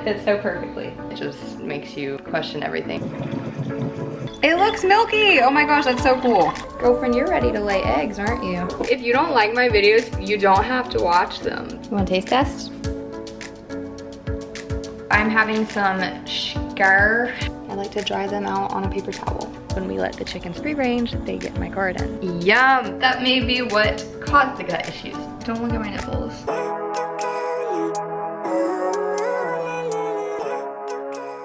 fits so perfectly. It just makes you question everything. It looks milky. Oh my gosh, that's so cool. Girlfriend, you're ready to lay eggs, aren't you? If you don't like my videos, you don't have to watch them. You want a taste test? I'm having some scar. I like to dry them out on a paper towel. When we let the chickens free range, they get in my garden. Yum! That may be what caused the gut issues. Don't look at my nipples.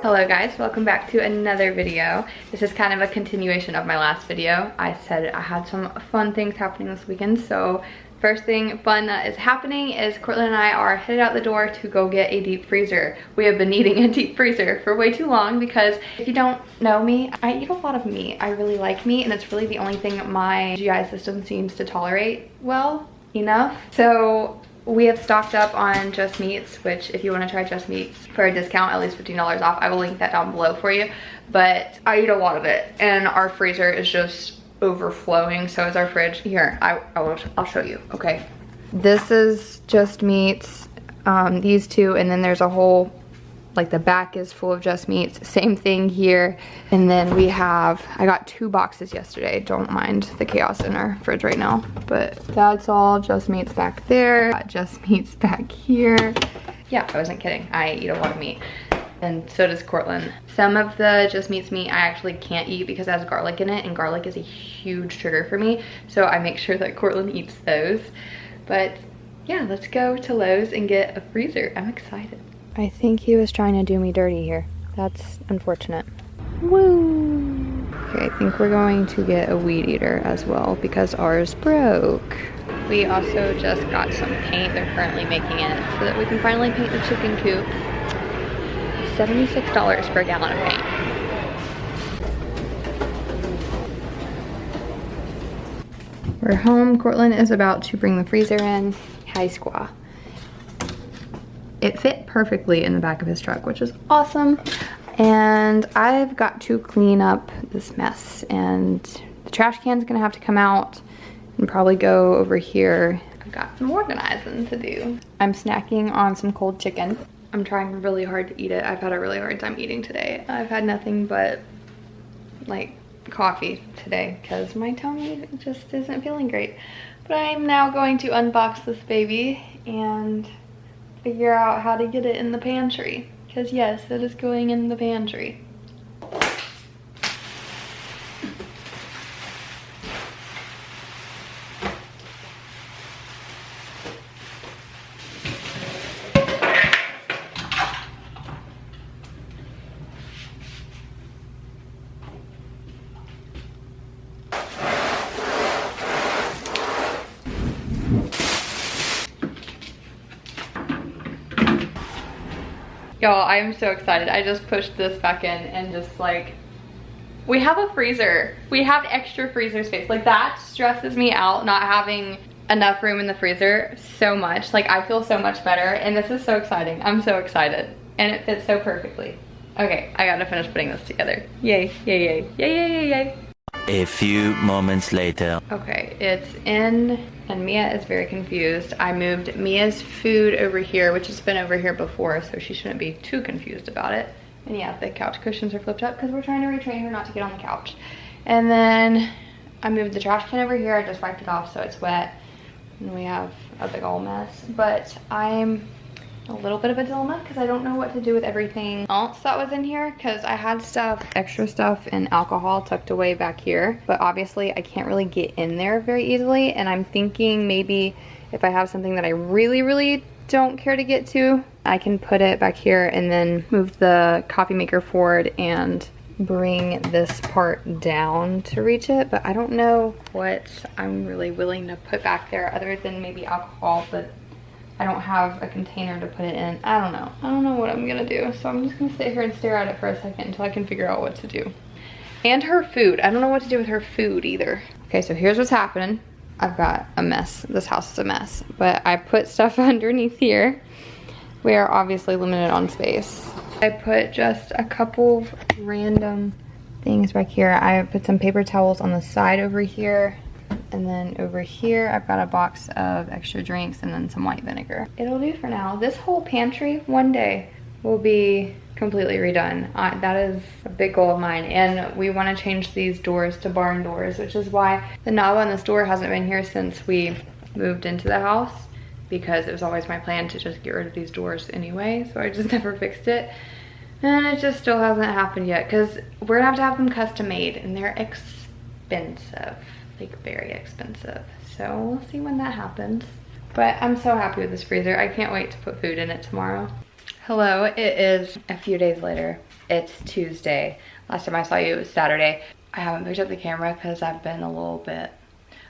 Hello guys, welcome back to another video. This is kind of a continuation of my last video. I said I had some fun things happening this weekend, so first thing fun that is happening is Courtland and I are headed out the door to go get a deep freezer. We have been needing a deep freezer for way too long because if you don't know me, I eat a lot of meat. I really like meat and it's really the only thing my GI system seems to tolerate well enough. So we have stocked up on Just Meats, which if you want to try Just Meats for a discount, at least $15 off, I will link that down below for you. But I eat a lot of it and our freezer is just overflowing, so is our fridge. Here, I'll show you, okay? This is Just Meats, these two, and then there's a whole, like the back is full of Just Meats. Same thing here. And then we have, I got 2 boxes yesterday. Don't mind the chaos in our fridge right now. But that's all Just Meats back there. Got Just Meats back here. Yeah, I wasn't kidding. I eat a lot of meat. And so does Courtland. Some of the Just Meats meat I actually can't eat because it has garlic in it, and garlic is a huge trigger for me. So I make sure that Courtland eats those. But yeah, let's go to Lowe's and get a freezer. I'm excited. I think he was trying to do me dirty here. That's unfortunate. Woo! Okay, I think we're going to get a weed eater as well because ours broke. We also just got some paint. They're currently making it so that we can finally paint the chicken coop. $76 for a gallon of paint. We're home. Courtland is about to bring the freezer in. Hi, Squaw. It fit perfectly in the back of his truck, which is awesome. And I've got to clean up this mess, and the trash can's gonna have to come out and probably go over here. I've got some organizing to do. I'm snacking on some cold chicken. I'm trying really hard to eat it. I've had a really hard time eating today. I've had nothing but like coffee today because my tummy just isn't feeling great. But I'm now going to unbox this baby and figure out how to get it in the pantry. Because yes, it is going in the pantry. Y'all, I'm so excited. I just pushed this back in and just like, we have a freezer. We have extra freezer space. Like that stresses me out, not having enough room in the freezer so much. Like I feel so much better and this is so exciting. I'm so excited and it fits so perfectly. Okay, I gotta finish putting this together. Yay, yay, yay, yay, yay, yay, yay. A few moments later. Okay, it's in and Mia is very confused. I moved Mia's food over here, which has been over here before, so she shouldn't be too confused about it. And yeah, the couch cushions are flipped up because we're trying to retrain her not to get on the couch. And then I moved the trash can over here. I just wiped it off so it's wet. And we have a big old mess. But I'm a little bit of a dilemma because I don't know what to do with everything else that was in here because I had stuff, extra stuff and alcohol tucked away back here, but obviously I can't really get in there very easily, and I'm thinking maybe if I have something that I really don't care to get to, I can put it back here and then move the coffee maker forward and bring this part down to reach it, but I don't know what I'm really willing to put back there other than maybe alcohol, but I don't have a container to put it in. I don't know. I don't know what I'm gonna do. So I'm just gonna sit here and stare at it for a second until I can figure out what to do. And her food. I don't know what to do with her food either. Okay, so here's what's happening. I've got a mess. This house is a mess. But I put stuff underneath here. We are obviously limited on space. I put just a couple random things back here. I put some paper towels on the side over here. And then over here, I've got a box of extra drinks and then some white vinegar. It'll do for now. This whole pantry, one day, will be completely redone. That is a big goal of mine, and we want to change these doors to barn doors, which is why the knob on this door hasn't been here since we moved into the house, because it was always my plan to just get rid of these doors anyway, so I just never fixed it. And it just still hasn't happened yet, because we're gonna have them custom made, and they're expensive, like very expensive. So we'll see when that happens. But I'm so happy with this freezer. I can't wait to put food in it tomorrow. Hello, it is a few days later. It's Tuesday. Last time I saw you, it was Saturday. I haven't picked up the camera because I've been a little bit,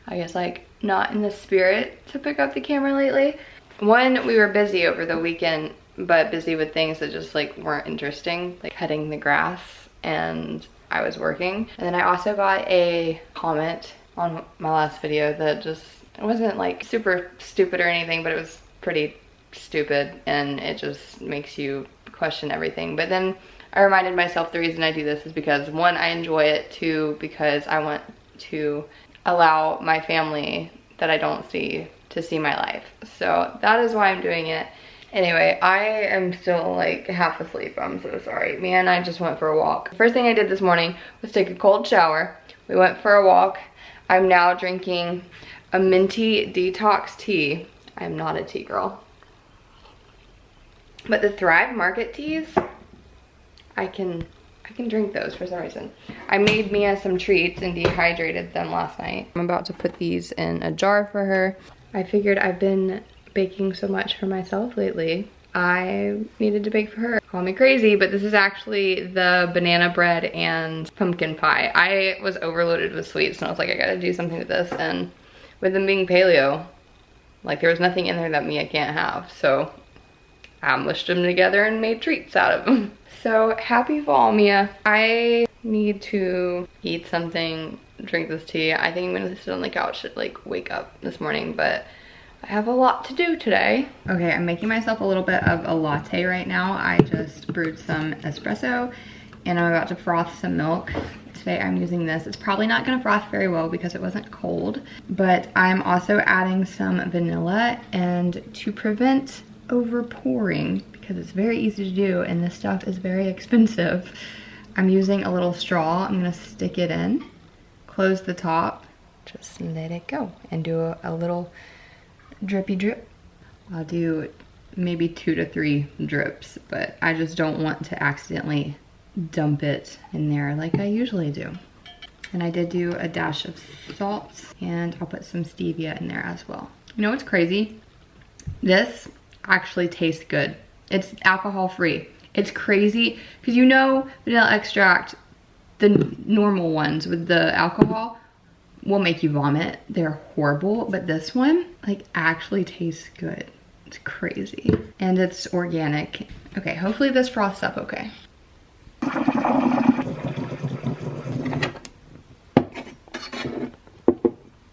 I guess, like not in the spirit to pick up the camera lately. One, we were busy over the weekend, but busy with things that just like weren't interesting, like cutting the grass, and I was working. And then I also got a comment on my last video that just, it wasn't like super stupid or anything, but it was pretty stupid, and it just makes you question everything. But then I reminded myself the reason I do this is because, one, I enjoy it, two, because I want to allow my family that I don't see to see my life. So that is why I'm doing it. Anyway, I am still like half asleep. I'm so sorry. Me and I just went for a walk. The first thing I did this morning was take a cold shower. We went for a walk. I'm now drinking a minty detox tea. I'm not a tea girl. But the Thrive Market teas, I can drink those for some reason. I made Mia some treats and dehydrated them last night. I'm about to put these in a jar for her. I figured I've been baking so much for myself lately, I needed to bake for her. Call me crazy, but this is actually the banana bread and pumpkin pie. I was overloaded with sweets, and I was like, I gotta do something with this. And with them being paleo, like there was nothing in there that Mia can't have. So I mushed them together and made treats out of them. So happy fall, Mia. I need to eat something, drink this tea. I think I'm gonna sit on the couch and like wake up this morning, but I have a lot to do today. Okay, I'm making myself a little bit of a latte right now. I just brewed some espresso and I'm about to froth some milk. Today I'm using this. It's probably not gonna froth very well because it wasn't cold, but I'm also adding some vanilla, and to prevent over pouring, because it's very easy to do and this stuff is very expensive, I'm using a little straw. I'm gonna stick it in, close the top, just let it go, and do a little drippy drip. I'll do maybe 2 to 3 drips, but I just don't want to accidentally dump it in there like I usually do. And I did do a dash of salt, and I'll put some stevia in there as well. You know what's crazy? This actually tastes good. It's alcohol free. It's crazy because you know vanilla extract, the normal ones with the alcohol, will make you vomit. They're horrible, but this one like actually tastes good. It's crazy. And it's organic. Okay, hopefully this froths up okay.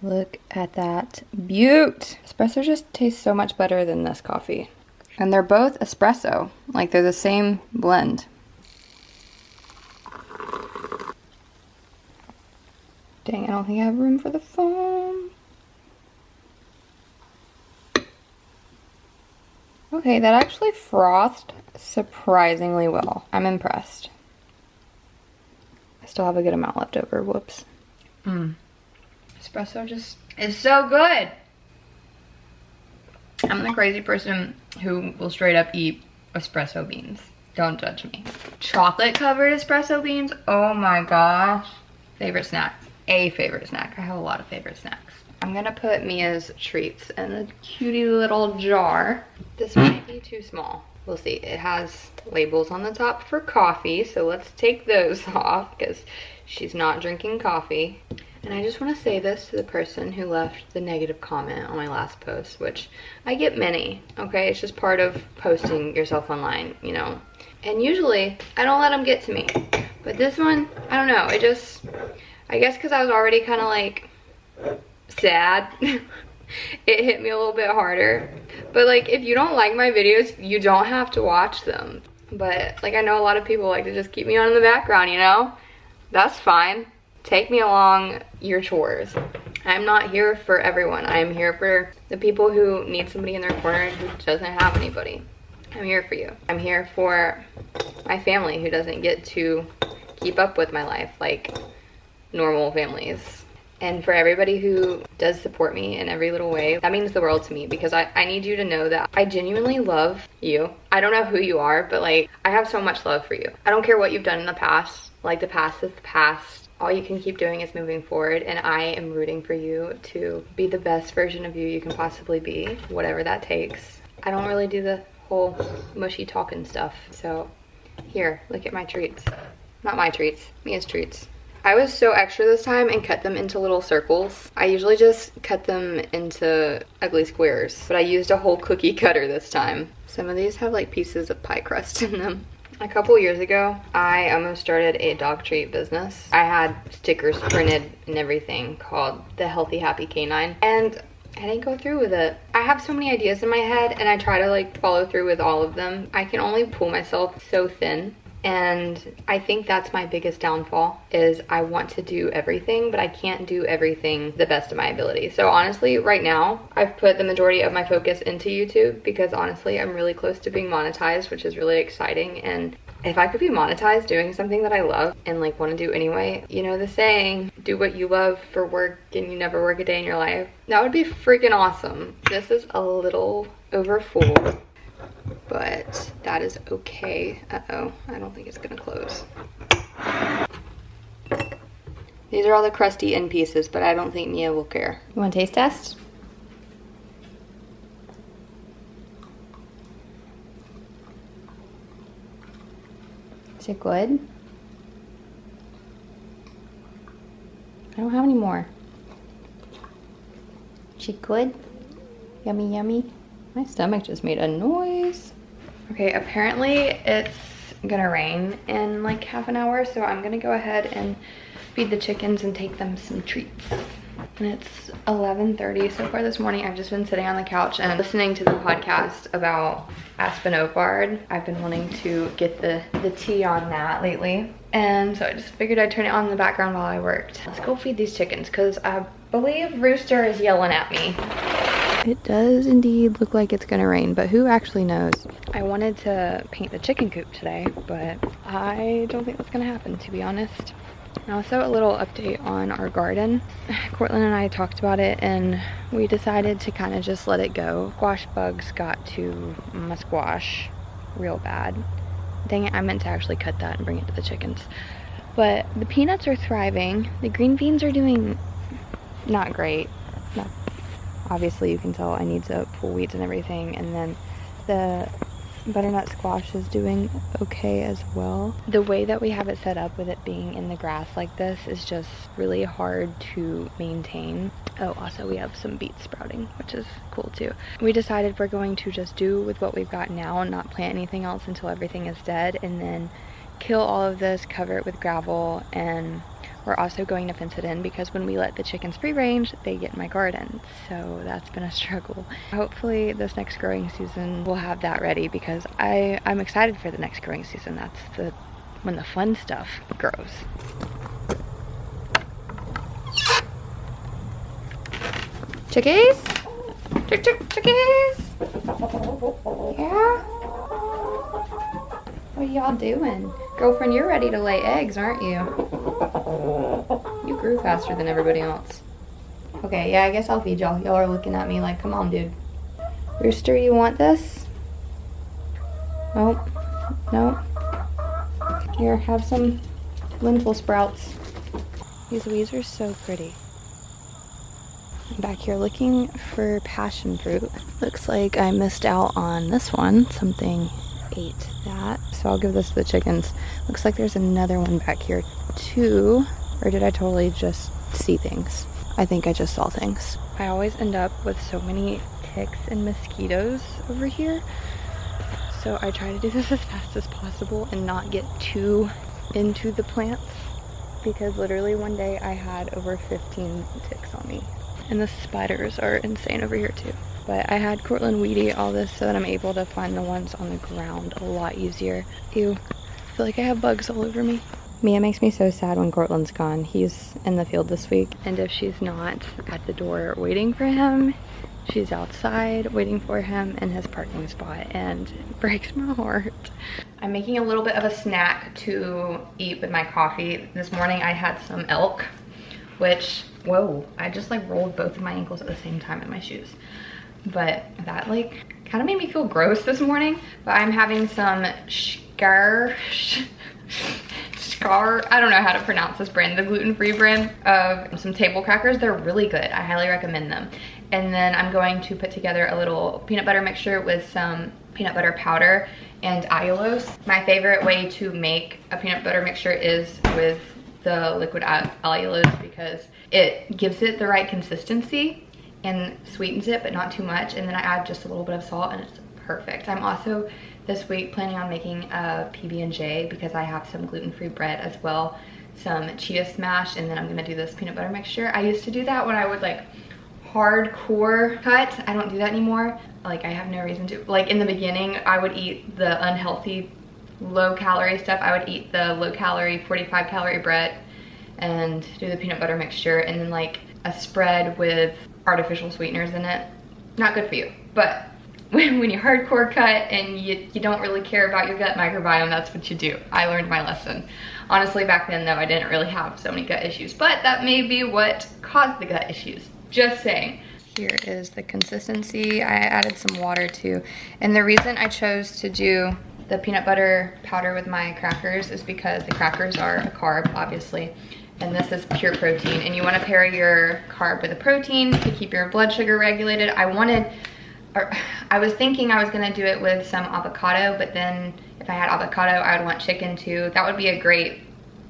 Look at that beaut. Espresso just tastes so much better than this coffee. And they're both espresso, like they're the same blend. Dang, I don't think I have room for the phone. Okay, that actually frothed surprisingly well. I'm impressed. I still have a good amount left over, whoops. Espresso just is so good. I'm the crazy person who will straight up eat espresso beans. Don't judge me. Chocolate covered espresso beans, oh my gosh. Favorite snack. A favorite snack. I have a lot of favorite snacks. I'm gonna put Mia's treats in a cutie little jar. This might be too small. We'll see. It has labels on the top for coffee, so let's take those off because she's not drinking coffee. And I just want to say this to the person who left the negative comment on my last post, which I get many, okay? It's just part of posting yourself online, you know? And usually, I don't let them get to me. But this one, I don't know, it just, I guess because I was already kind of like sad, it hit me a little bit harder. But like, if you don't like my videos, you don't have to watch them. But like, I know a lot of people like to just keep me on in the background, you know? That's fine. Take me along your chores. I'm not here for everyone. I'm here for the people who need somebody in their corner who doesn't have anybody. I'm here for you. I'm here for my family who doesn't get to keep up with my life like normal families. And for everybody who does support me in every little way, that means the world to me, because I need you to know that I genuinely love you. I don't know who you are, but like, I have so much love for you. I don't care what you've done in the past. Like, the past is the past. All you can keep doing is moving forward, and I am rooting for you to be the best version of you can possibly be, whatever that takes. I don't really do the whole mushy talking stuff, so here, look at my treats. Not my treats, Mia's treats. I was so extra this time and cut them into little circles. I usually just cut them into ugly squares, but I used a whole cookie cutter this time. Some of these have like pieces of pie crust in them. A couple years ago, I almost started a dog treat business. I had stickers printed and everything called the Healthy Happy Canine, and I didn't go through with it. I have so many ideas in my head and I try to like follow through with all of them. I can only pull myself so thin. And I think that's my biggest downfall, is I want to do everything, but I can't do everything the best of my ability. So honestly, right now, I've put the majority of my focus into YouTube because honestly, I'm really close to being monetized, which is really exciting. And if I could be monetized doing something that I love and like want to do anyway, you know the saying, do what you love for work and you never work a day in your life. That would be freaking awesome. This is a little over full, but that is okay. Uh-oh, I don't think it's gonna close. These are all the crusty end pieces, but I don't think Mia will care. You want a taste test? Is it good? I don't have any more. Is it good? Yummy, yummy. My stomach just made a noise. Okay, apparently it's gonna rain in like half an hour, so I'm gonna go ahead and feed the chickens and take them some treats. And it's 11:30 so far this morning. I've just been sitting on the couch and listening to the podcast about Aspen Oak Bard. I've been wanting to get the tea on that lately. And so I just figured I'd turn it on in the background while I worked. Let's go feed these chickens because I believe Rooster is yelling at me. It does indeed look like it's gonna rain, but who actually knows? I wanted to paint the chicken coop today, but I don't think that's gonna happen, to be honest. And also a little update on our garden. Cortland and I talked about it and we decided to kind of just let it go. Squash bugs got to my squash real bad. Dang it, I meant to actually cut that and bring it to the chickens. But the peanuts are thriving. The green beans are doing not great. No. Obviously you can tell I need to pull weeds and everything, and then the butternut squash is doing okay as well. The way that we have it set up with it being in the grass like this is just really hard to maintain. Oh, also we have some beets sprouting, which is cool too. We decided we're going to just do with what we've got now and not plant anything else until everything is dead, and then kill all of this, cover it with gravel, and we're also going to fence it in because when we let the chickens free range, they get in my garden. So that's been a struggle. Hopefully this next growing season we'll have that ready because I'm excited for the next growing season. That's when the fun stuff grows. Chickies? Chickies? Yeah? What are y'all doing? Girlfriend, you're ready to lay eggs, aren't you? You grew faster than everybody else. Okay, yeah, I guess I'll feed y'all. Y'all are looking at me like, come on, dude. Rooster, you want this? Nope. Nope. Here, have some lentil sprouts. These weeds are so pretty. I'm back here looking for passion fruit. Looks like I missed out on this one. Something ate that. So I'll give this to the chickens. Looks like there's another one back here too. Or did I totally just see things? I think I just saw things. I always end up with so many ticks and mosquitoes over here. So I try to do this as fast as possible and not get too into the plants. Because literally one day I had over 15 ticks on me. And the spiders are insane over here too. But I had Cortland weedy all this so that I'm able to find the ones on the ground a lot easier. Ew, I feel like I have bugs all over me. Mia makes me so sad when Cortland's gone. He's in the field this week. And if she's not at the door waiting for him, she's outside waiting for him in his parking spot, and it breaks my heart. I'm making a little bit of a snack to eat with my coffee. This morning I had some elk, which, whoa, I just like rolled both of my ankles at the same time in my shoes. But that like kind of made me feel gross this morning. But I'm having some I don't know how to pronounce this brand, the gluten-free brand of some table crackers. They're really good. I highly recommend them. And then I'm going to put together a little peanut butter mixture with some peanut butter powder and allulose. My favorite way to make a peanut butter mixture is with the liquid allulose because it gives it the right consistency and sweetens it, but not too much. And then I add just a little bit of salt and it's perfect. I'm also this week planning on making a PB&J because I have some gluten-free bread as well, some chia smash, and then I'm gonna do this peanut butter mixture. I used to do that when I would like hardcore cut. I don't do that anymore. Like I have no reason to. Like in the beginning, I would eat the unhealthy low calorie stuff. I would eat the low calorie 45 calorie bread and do the peanut butter mixture, and then like a spread with artificial sweeteners in it. Not good for you, but when you hardcore cut and you don't really care about your gut microbiome, that's what you do. I learned my lesson. Honestly, back then though, I didn't really have so many gut issues, but that may be what caused the gut issues. Just saying. Here is the consistency. I added some water too. And the reason I chose to do the peanut butter powder with my crackers is because the crackers are a carb, obviously, and this is pure protein. And you want to pair your carb with a protein to keep your blood sugar regulated. I was thinking I was gonna do it with some avocado, but then if I had avocado, I would want chicken too. That would be a great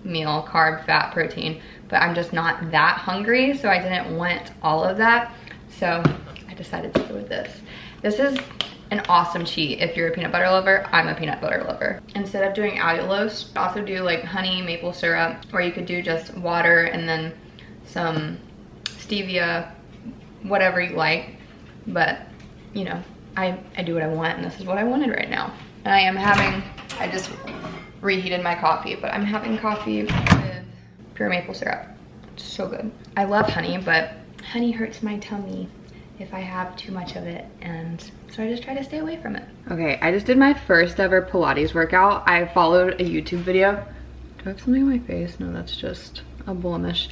meal, carb, fat, protein, but I'm just not that hungry, so I didn't want all of that. So I decided to go with this. This is an awesome cheat if you're a peanut butter lover. I'm a peanut butter lover. Instead of doing allulose, also do like honey, maple syrup, or you could do just water and then some stevia, whatever you like. But you know, I do what I want, and this is what I wanted right now. And I just reheated my coffee, but I'm having coffee with pure maple syrup. It's so good. I love honey, but honey hurts my tummy if I have too much of it, and so I just try to stay away from it. Okay, I just did my first ever Pilates workout. I followed a YouTube video. Do I have something on my face? No, that's just a blemish.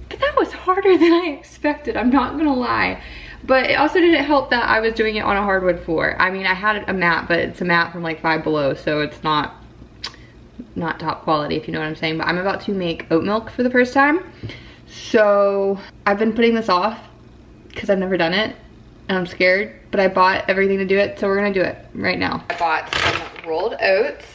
But that was harder than I expected, I'm not gonna lie. But it also didn't help that I was doing it on a hardwood floor. I mean, I had a mat, but it's a mat from like Five Below, so it's not top quality, if you know what I'm saying. But I'm about to make oat milk for the first time. So I've been putting this off because I've never done it and I'm scared, but I bought everything to do it, so we're gonna do it right now. I bought some rolled oats,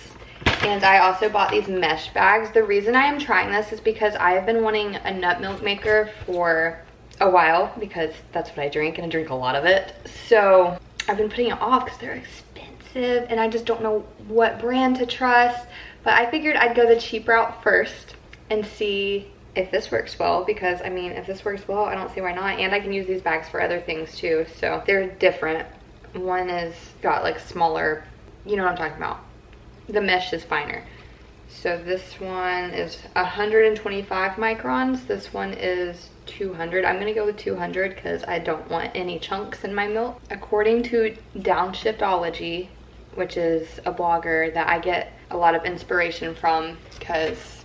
and I also bought these mesh bags. The reason I am trying this is because I have been wanting a nut milk maker for a while, because that's what I drink, and I drink a lot of it. So I've been putting it off because they're expensive and I just don't know what brand to trust. But I figured I'd go the cheap route first and see if this works well, because I mean, if this works well, I don't see why not. And I can use these bags for other things too, so they're different. One is got like smaller, you know what I'm talking about. The mesh is finer. So this one is 125 microns. This one is 200. I'm gonna go with 200 because I don't want any chunks in my milk. According to Downshiftology, which is a blogger that I get a lot of inspiration from, because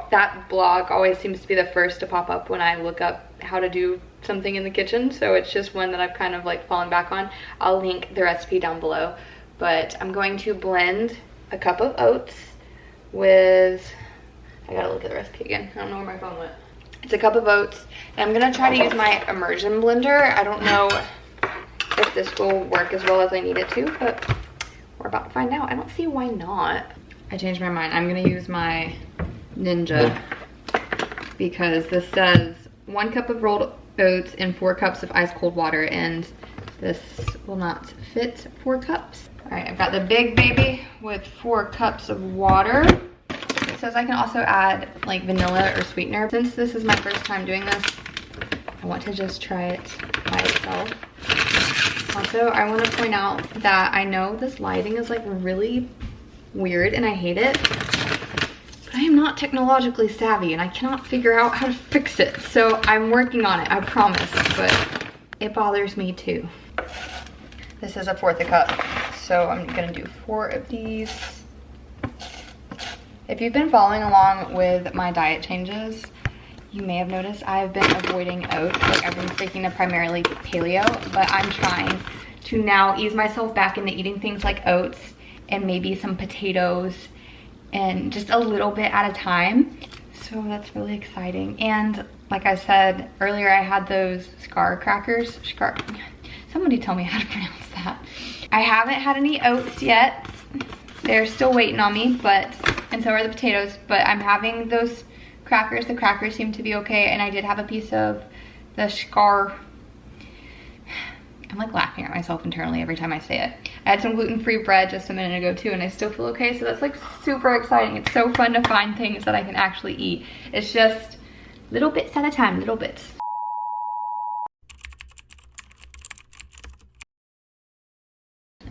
that blog always seems to be the first to pop up when I look up how to do something in the kitchen. So it's just one that I've kind of like fallen back on. I'll link the recipe down below. But I'm going to blend a cup of oats with, I gotta look at the recipe again. I don't know where my phone went. It's a cup of oats, and I'm gonna try to use my immersion blender. I don't know if this will work as well as I need it to, but we're about to find out. I don't see why not. I changed my mind. I'm gonna use my Ninja because this says 1 cup of rolled oats and 4 cups of ice cold water, and this will not fit 4 cups. All right, I've got the big baby with 4 cups of water. It says I can also add like vanilla or sweetener. Since this is my first time doing this, I want to just try it by itself. Also, I want to point out that I know this lighting is like really weird and I hate it, not technologically savvy and I cannot figure out how to fix it. So I'm working on it, I promise, but it bothers me too. This is 1/4 a cup, so I'm gonna do 4 of these. If you've been following along with my diet changes, you may have noticed I've been avoiding oats. Like I've been sticking to primarily paleo, but I'm trying to now ease myself back into eating things like oats and maybe some potatoes and just a little bit at a time. So that's really exciting. And like I said earlier, I had those scar crackers. Somebody tell me how to pronounce that. I haven't had any oats yet. They're still waiting on me, and so are the potatoes, but I'm having those crackers. The crackers seem to be okay, and I did have a piece of the scar. I'm like laughing at myself internally every time I say it. I had some gluten-free bread just a minute ago too, and I still feel okay, so that's like super exciting. It's so fun to find things that I can actually eat. It's just little bits at a time, little bits.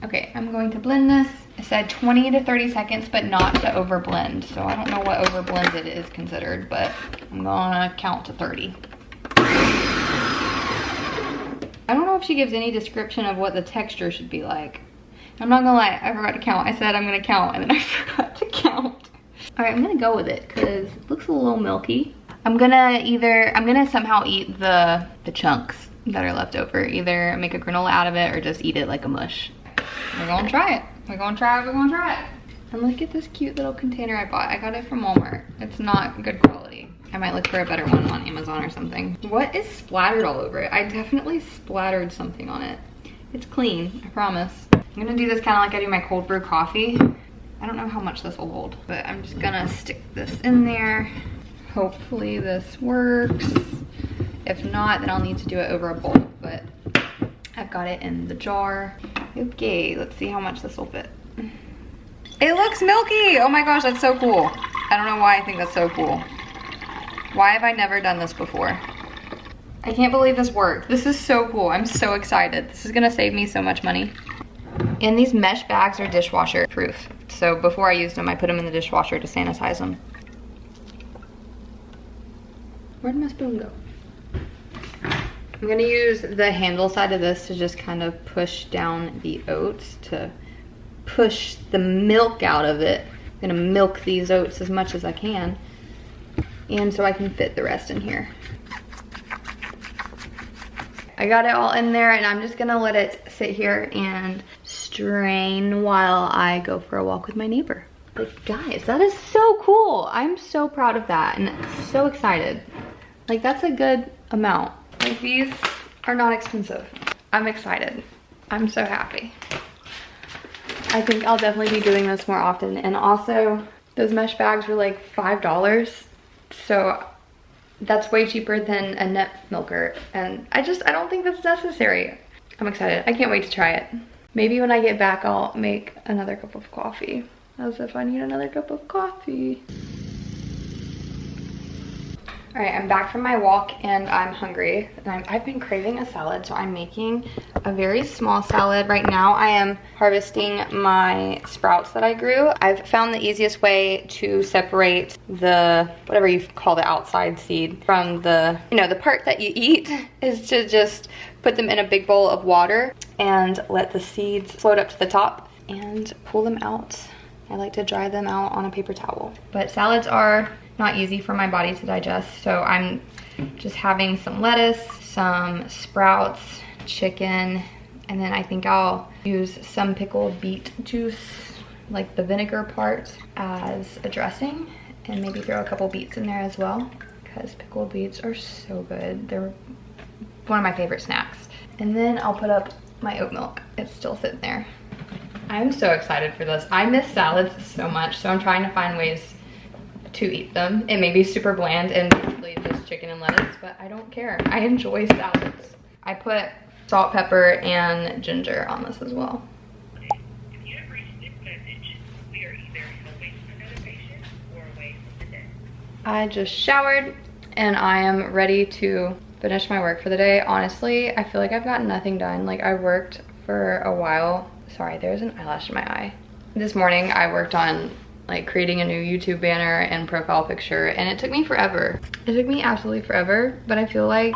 Okay, I'm going to blend this. I said 20 to 30 seconds, but not to over blend. So I don't know what over blended is considered, but I'm gonna count to 30. I don't know if she gives any description of what the texture should be like. I'm not gonna lie, I forgot to count. I said I'm gonna count and then I forgot to count. All right, I'm gonna go with it because it looks a little milky. I'm gonna somehow eat the chunks that are left over. Either make a granola out of it or just eat it like a mush. We're gonna try it. We're gonna try it. And look at this cute little container I bought. I got it from Walmart. It's not good quality. I might look for a better one on Amazon or something. What is splattered all over it? I definitely splattered something on it. It's clean, I promise. I'm gonna do this kind of like I do my cold brew coffee. I don't know how much this will hold, but I'm just gonna stick this in there. Hopefully this works. If not, then I'll need to do it over a bowl, but I've got it in the jar. Okay, let's see how much this will fit. It looks milky! Oh my gosh, that's so cool. I don't know why I think that's so cool. Why have I never done this before? I can't believe this worked. This is so cool. I'm so excited. This is gonna save me so much money. And these mesh bags are dishwasher proof. So before I used them, I put them in the dishwasher to sanitize them. Where'd my spoon go? I'm gonna use the handle side of this to just kind of push down the oats to push the milk out of it. I'm gonna milk these oats as much as I can. And so I can fit the rest in here. I got it all in there and I'm just gonna let it sit here and strain while I go for a walk with my neighbor. Like guys, that is so cool. I'm so proud of that and so excited. Like that's a good amount. Like these are not expensive. I'm excited. I'm so happy. I think I'll definitely be doing this more often. And also those mesh bags were like $5. So that's way cheaper than a net milker. And I don't think that's necessary. I'm excited. I can't wait to try it. Maybe when I get back, I'll make another cup of coffee. As if I need another cup of coffee. All right, I'm back from my walk and I'm hungry. And I've been craving a salad, so I'm making a very small salad. Right now I am harvesting my sprouts that I grew. I've found the easiest way to separate the, whatever you call the outside seed from the, the part that you eat is to just put them in a big bowl of water and let the seeds float up to the top and pull them out. I like to dry them out on a paper towel. But salads are not easy for my body to digest, so I'm just having some lettuce, some sprouts, chicken, and then I think I'll use some pickled beet juice, like the vinegar part, as a dressing, and maybe throw a couple beets in there as well, because pickled beets are so good. They're one of my favorite snacks. And then I'll put up my oat milk. It's still sitting there. I'm so excited for this. I miss salads so much, so I'm trying to find ways to eat them. It may be super bland and basically just chicken and lettuce, but I don't care. I enjoy salads. I put salt, pepper, and ginger on this as well. If you have reached this message, we are either away from another patient or away from the desk. I just showered and I am ready to finish my work for the day. Honestly, I feel like I've gotten nothing done. Like I worked for a while. Sorry, there's an eyelash in my eye. This morning I worked on like creating a new YouTube banner and profile picture, and it took me forever. It took me absolutely forever, but I feel like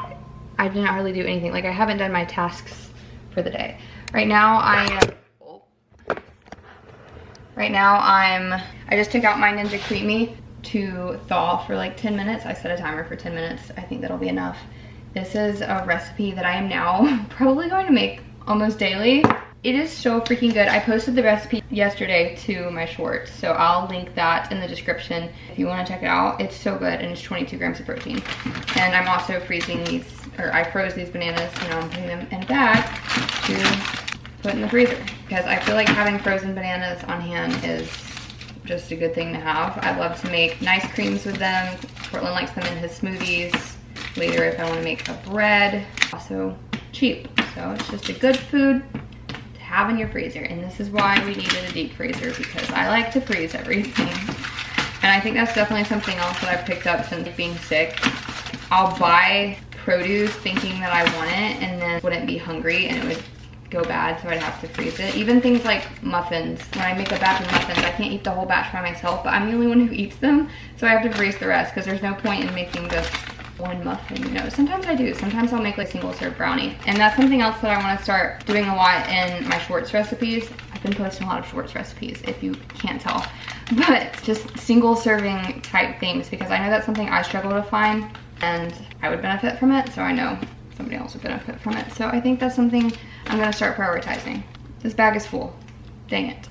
I didn't really do anything. Like I haven't done my tasks for the day. Right now I just took out my Ninja CREAMI to thaw for like 10 minutes. I set a timer for 10 minutes. I think that'll be enough. This is a recipe that I am now probably going to make almost daily. It is so freaking good. I posted the recipe yesterday to my shorts, so I'll link that in the description if you want to check it out. It's so good, and it's 22 grams of protein. And I'm also freezing these, or I froze these bananas, you know, I'm putting them in a bag to put in the freezer, because I feel like having frozen bananas on hand is just a good thing to have. I love to make nice creams with them. Portland likes them in his smoothies. Later if I want to make a bread. Also cheap, so it's just a good food to have in your freezer. And this is why we needed a deep freezer, because I like to freeze everything. And I think that's definitely something else that I've picked up since being sick. I'll buy produce thinking that I want it and then wouldn't be hungry and it would go bad, so I'd have to freeze it. Even things like muffins. When I make a batch of muffins, I can't eat the whole batch by myself, but I'm the only one who eats them, so I have to freeze the rest because there's no point in making just one muffin, you know. Sometimes I do. Sometimes I'll make like single serve brownie. And that's something else that I want to start doing a lot in my shorts recipes. I've been posting a lot of shorts recipes, if you can't tell. But just single serving type things, because I know that's something I struggle to find and I would benefit from it, so I know somebody else would benefit from it. So I think that's something I'm gonna start prioritizing. This bag is full. Dang it.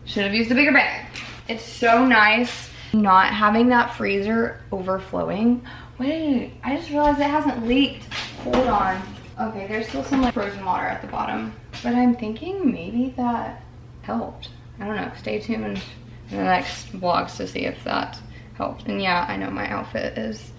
Should have used a bigger bag. It's so nice not having that freezer overflowing. Wait, I just realized it hasn't leaked. Hold on. Okay, there's still some like frozen water at the bottom, but I'm thinking maybe that helped. I don't know. Stay tuned in the next vlogs to see if that helped. And yeah, I know my outfit is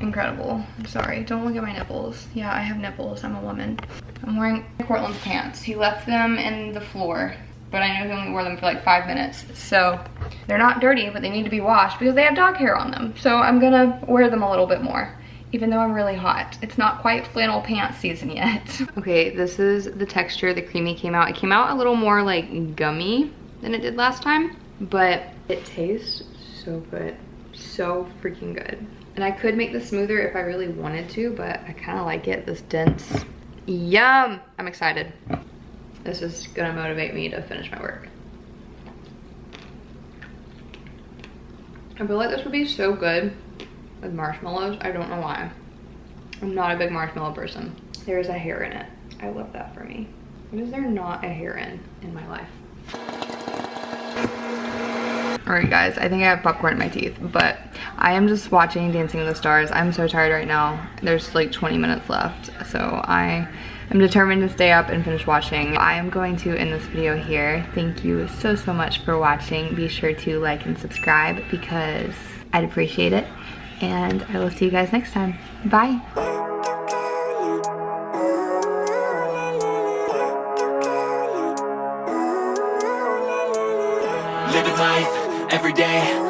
incredible. I'm sorry, don't look at my nipples. Yeah, I have nipples, I'm a woman. I'm wearing Cortland's pants. He left them in the floor, but I know he only wore them for like 5 minutes. So they're not dirty, but they need to be washed because they have dog hair on them. So I'm gonna wear them a little bit more, even though I'm really hot. It's not quite flannel pants season yet. Okay, this is the texture the CREAMI came out. It came out a little more like gummy than it did last time, but it tastes so good. So freaking good. And I could make this smoother if I really wanted to, but I kind of like it this dense. Yum! I'm excited. This is gonna motivate me to finish my work. I feel like this would be so good with marshmallows. I don't know why. I'm not a big marshmallow person. There's a hair in it. I love that for me. What is there not a hair in my life? Alright guys, I think I have popcorn in my teeth, but I am just watching Dancing with the Stars. I'm so tired right now. There's like 20 minutes left, so I am determined to stay up and finish watching. I am going to end this video here. Thank you so much for watching. Be sure to like and subscribe because I'd appreciate it, and I will see you guys next time. Bye! Living life every day.